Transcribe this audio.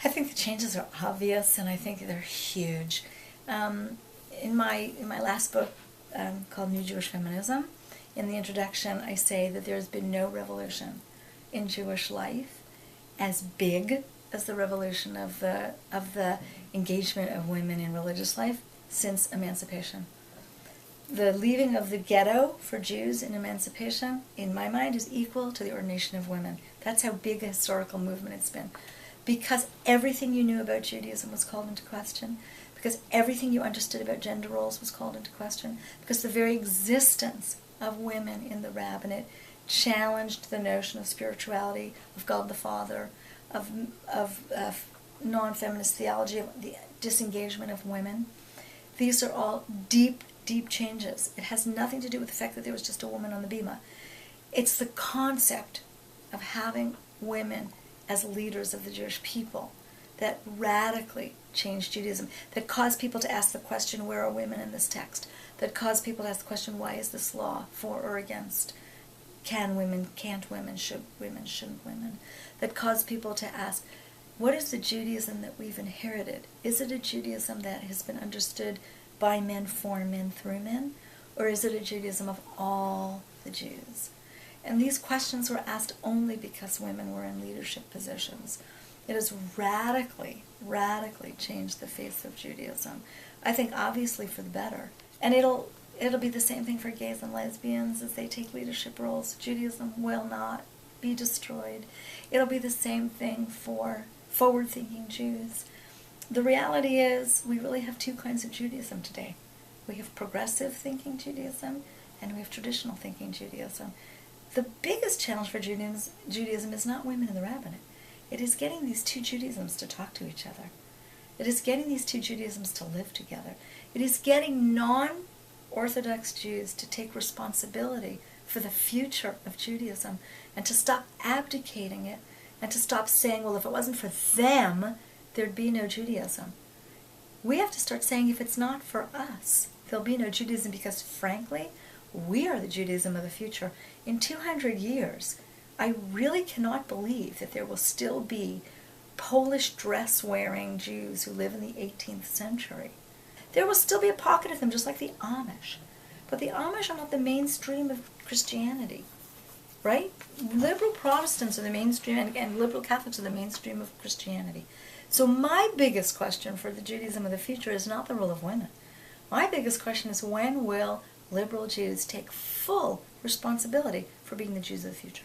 I think the changes are obvious, and I think they're huge. In my last book, called New Jewish Feminism, in the introduction, I say that there has been no revolution in Jewish life as big as the revolution of the engagement of women in religious life since emancipation. The leaving of the ghetto for Jews in emancipation, in my mind, is equal to the ordination of women. That's how big a historical movement it's been. Because everything you knew about Judaism was called into question, because everything you understood about gender roles was called into question, because the very existence of women in the rabbinate challenged the notion of spirituality, of God the Father, of non-feminist theology, of the disengagement of women. These are all deep, deep changes. It has nothing to do with the fact that there was just a woman on the bima. It's the concept of having women as leaders of the Jewish people that radically changed Judaism, that caused people to ask the question, where are women in this text? That caused people to ask the question, why is this law for or against? Can women, can't women, should women, shouldn't women? That caused people to ask, what is the Judaism that we've inherited? Is it a Judaism that has been understood by men, for men, through men? Or is it a Judaism of all the Jews? And these questions were asked only because women were in leadership positions. It has radically, radically changed the face of Judaism. I think obviously for the better. And it'll be the same thing for gays and lesbians as they take leadership roles. Judaism will not be destroyed. It'll be the same thing for forward-thinking Jews. The reality is we really have two kinds of Judaism today. We have progressive thinking Judaism and we have traditional thinking Judaism. The biggest challenge for Judaism is not women in the rabbinate. It is getting these two Judaisms to talk to each other. It is getting these two Judaisms to live together. It is getting non-Orthodox Jews to take responsibility for the future of Judaism and to stop abdicating it and to stop saying, well, if it wasn't for them, there'd be no Judaism. We have to start saying, if it's not for us, there'll be no Judaism, because frankly, we are the Judaism of the future. In 200 years, I really cannot believe that there will still be Polish dress-wearing Jews who live in the 18th century. There will still be a pocket of them, just like the Amish. But the Amish are not the mainstream of Christianity, right? Liberal Protestants are the mainstream, and liberal Catholics are the mainstream of Christianity. So my biggest question for the Judaism of the future is not the role of women. My biggest question is, when will liberal Jews take full responsibility for being the Jews of the future?